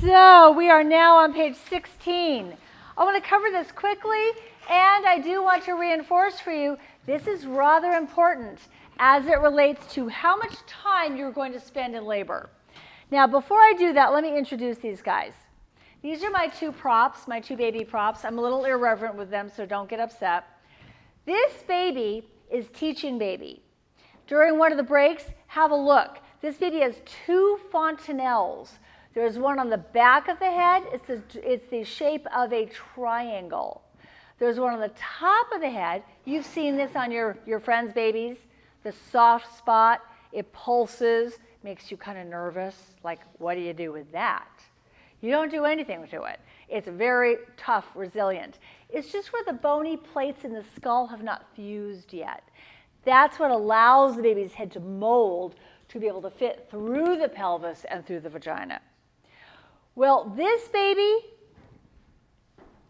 So we are now on page 16. I want to cover this quickly, and I do want to reinforce for you, this is rather important as it relates to how much time you're going to spend in labor. Now, before I do that, let me introduce these guys. These are my two props, my two baby props. I'm a little irreverent with them, so don't get upset. This baby is teaching baby. During one of the breaks, have a look. This baby has two fontanelles. There's one on the back of the head. It's the shape of a triangle. There's one on the top of the head. You've seen this on your friends' babies. The soft spot, it pulses, makes you kind of nervous. Like, what do you do with that? You don't do anything to it. It's very tough, resilient. It's just where the bony plates in the skull have not fused yet. That's what allows the baby's head to mold to be able to fit through the pelvis and through the vagina. Well, this baby,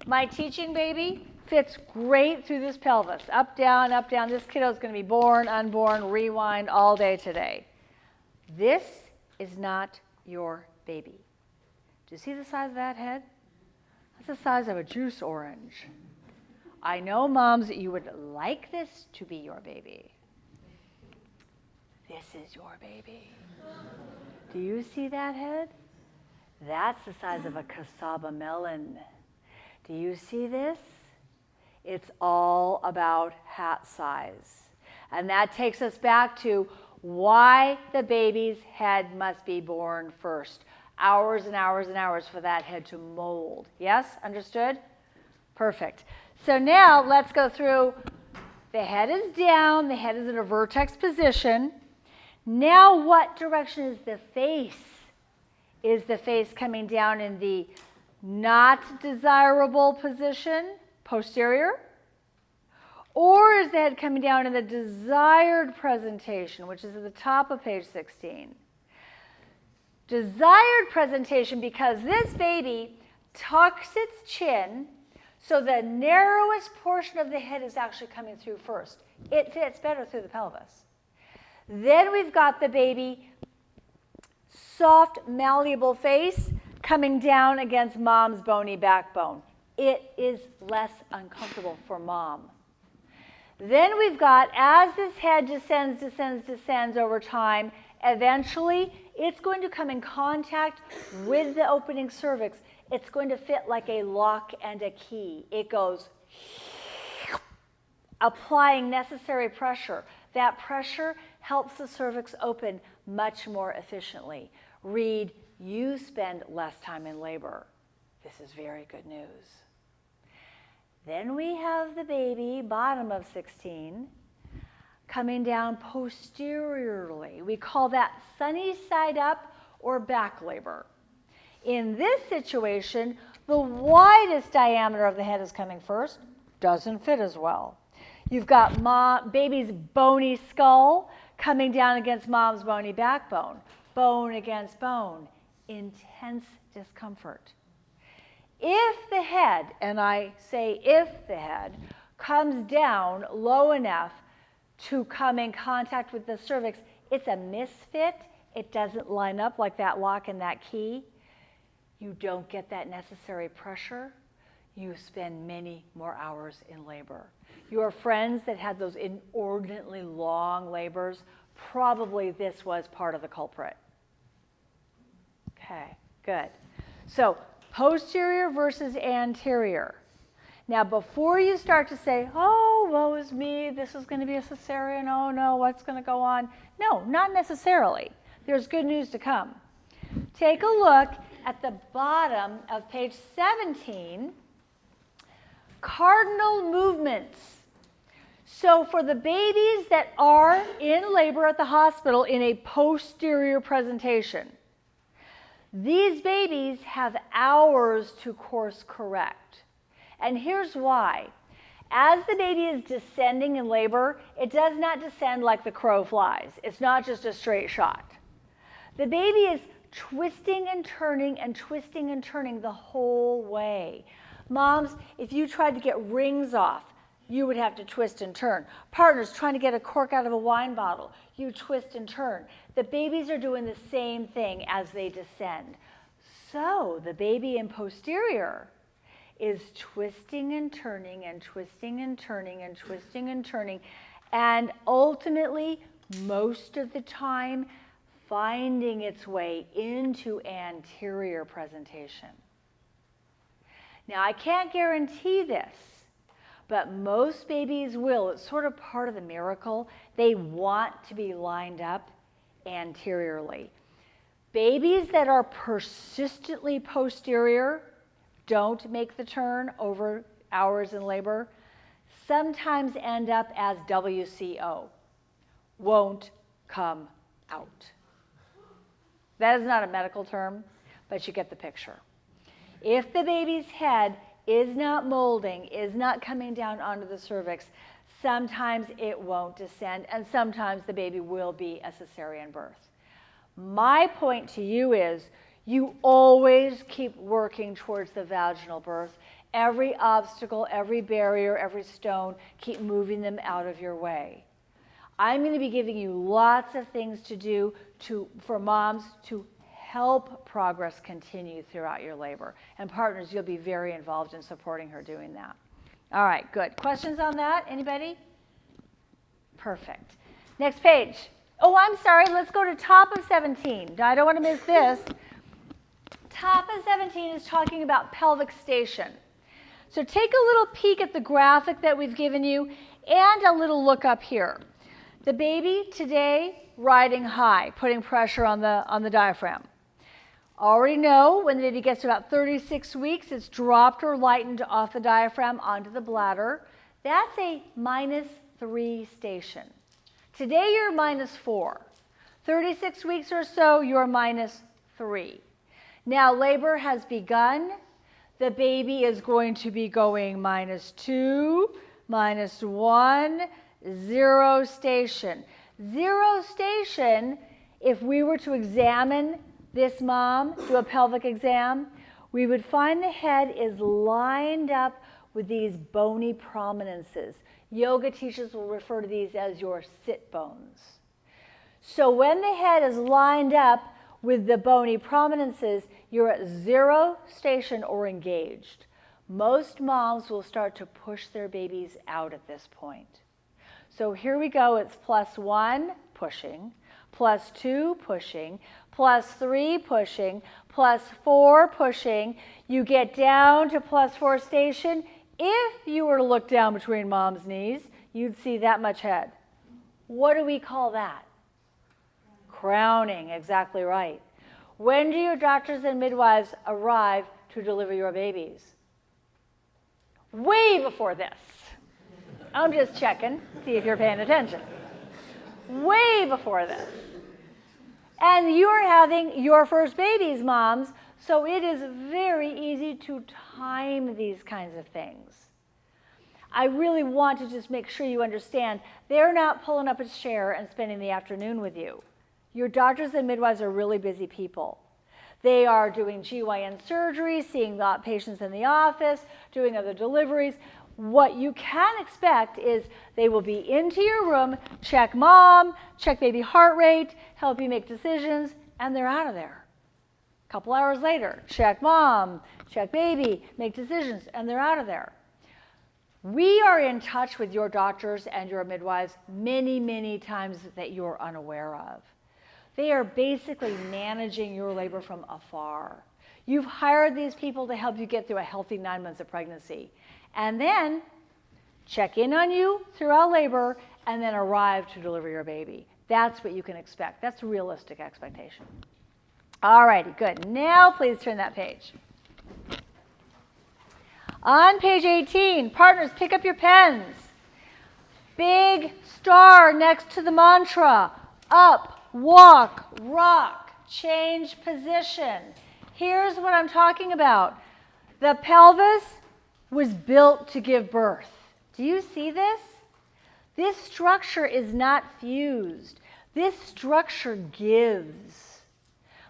my teaching baby, fits great through this pelvis. Up, down, up, down. This kiddo is going to be born, unborn, rewind all day today. This is not your baby. Do you see the size of that head? That's the size of a juice orange. I know, moms, that you would like this to be your baby. This is your baby. Do you see that head? That's the size of a cassava melon. Do you see this? It's all about hat size. And that takes us back to why the baby's head must be born first. Hours and hours and hours for that head to mold. Yes? Understood? Perfect. So now let's go through. The head is down. The head is in a vertex position. Now what direction is the face? Is the face coming down in the not desirable position, posterior? Or is the head coming down in the desired presentation, which is at the top of page 16? Desired presentation because this baby tucks its chin so the narrowest portion of the head is actually coming through first. It fits better through the pelvis. Then we've got the baby soft, malleable face coming down against mom's bony backbone. It is less uncomfortable for mom. Then we've got, as this head descends over time, eventually it's going to come in contact with the opening cervix. It's going to fit like a lock and a key. It goes applying necessary pressure. That pressure helps the cervix open much more efficiently. Read, you spend less time in labor. This is very good news. Then we have the baby, bottom of 16, coming down posteriorly. We call that sunny side up or back labor. In this situation, the widest diameter of the head is coming first. Doesn't fit as well. You've got baby's bony skull coming down against mom's bony backbone. Bone against bone. Intense discomfort. If the head, and I say if the head, comes down low enough to come in contact with the cervix, it's a misfit. It doesn't line up like that lock and that key. You don't get that necessary pressure. You spend many more hours in labor. Your friends that had those inordinately long labors, probably this was part of the culprit. Okay, good. So posterior versus anterior. Now, before you start to say, oh, woe is me, this is going to be a cesarean, oh no, what's going to go on? No, not necessarily. There's good news to come. Take a look at the bottom of page 17, cardinal movements. So for the babies that are in labor at the hospital in a posterior presentation, these babies have hours to course correct. And here's why. As the baby is descending in labor, it does not descend like the crow flies. It's not just a straight shot. The baby is twisting and turning and twisting and turning the whole way. Moms, if you tried to get rings off, you would have to twist and turn. Partners trying to get a cork out of a wine bottle, you twist and turn. The babies are doing the same thing as they descend. So the baby in posterior is twisting and turning and twisting and turning and twisting and turning, and ultimately, most of the time, finding its way into anterior presentation. Now, I can't guarantee this, but most babies will. It's sort of part of the miracle. They want to be lined up anteriorly. Babies that are persistently posterior don't make the turn over hours in labor, sometimes end up as WCO, won't come out. That is not a medical term, but you get the picture. If the baby's head is not molding, is not coming down onto the cervix, sometimes it won't descend, and sometimes the baby will be a cesarean birth. My point to you is you always keep working towards the vaginal birth. Every obstacle, every barrier, every stone, keep moving them out of your way. I'm going to be giving you lots of things to do for moms to help progress continue throughout your labor. And partners, you'll be very involved in supporting her doing that. All right, good. Questions on that? Anybody? Perfect. Next page. Oh, I'm sorry. Let's go to top of 17. I don't want to miss this. Top of 17 is talking about pelvic station. So take a little peek at the graphic that we've given you and a little look up here. The baby today riding high, putting pressure on the diaphragm. Already know when the baby gets to about 36 weeks, it's dropped or lightened off the diaphragm onto the bladder. That's a -3 station. Today you're -4. 36 weeks or so, you're -3. Now labor has begun. The baby is going to be going -2, -1, 0 station. 0 station, if we were to examine this mom, do a pelvic exam, we would find the head is lined up with these bony prominences. Yoga teachers will refer to these as your sit bones. So when the head is lined up with the bony prominences, you're at 0 station or engaged. Most moms will start to push their babies out at this point. So here we go, it's +1, pushing, +2, pushing, +3, pushing, +4, pushing. You get down to +4 station. If you were to look down between mom's knees, you'd see that much head. What do we call that? Crowning, exactly right. When do your doctors and midwives arrive to deliver your babies? Way before this. I'm just checking, see if you're paying attention. Way before this. And you're having your first babies, moms, so it is very easy to time these kinds of things. I really want to just make sure you understand they're not pulling up a chair and spending the afternoon with you. Your doctors and midwives are really busy people. They are doing GYN surgery, seeing the patients in the office, doing other deliveries. What you can expect is they will be into your room, check mom, check baby heart rate, help you make decisions, and they're out of there. A couple hours later, check mom, check baby, make decisions, and they're out of there. We are in touch with your doctors and your midwives many, many times that you're unaware of. They are basically managing your labor from afar. You've hired these people to help you get through a healthy 9 months of pregnancy. And then check in on you throughout labor and then arrive to deliver your baby. That's what you can expect. That's a realistic expectation. All righty, good. Now please turn that page. On page 18, partners, pick up your pens. Big star next to the mantra. Up, walk, rock, change position. Here's what I'm talking about. The pelvis was built to give birth. Do you see this? This structure is not fused. This structure gives.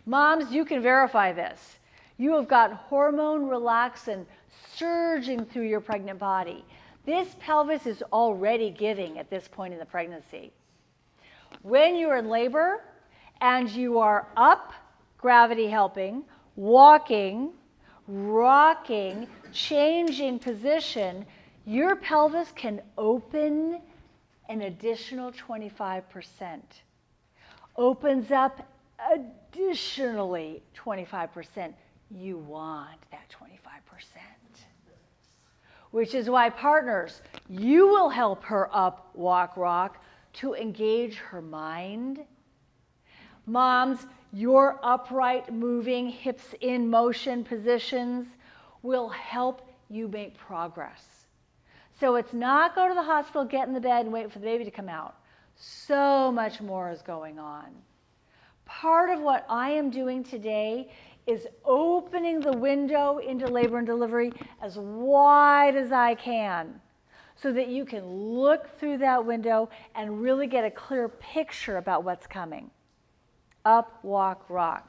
Moms, you can verify this. You have got hormone relaxin surging through your pregnant body. This pelvis is already giving at this point in the pregnancy. When you're in labor and you are up, gravity helping, walking, rocking, changing position, your pelvis can open an additional 25%. Opens up additionally 25%. You want that 25%. Which is why, partners, you will help her up, walk, rock to engage her mind. Moms, your upright, moving, hips in motion positions will help you make progress. So it's not go to the hospital, get in the bed, and wait for the baby to come out. So much more is going on. Part of what I am doing today is opening the window into labor and delivery as wide as I can so that you can look through that window and really get a clear picture about what's coming. Up, walk, rock.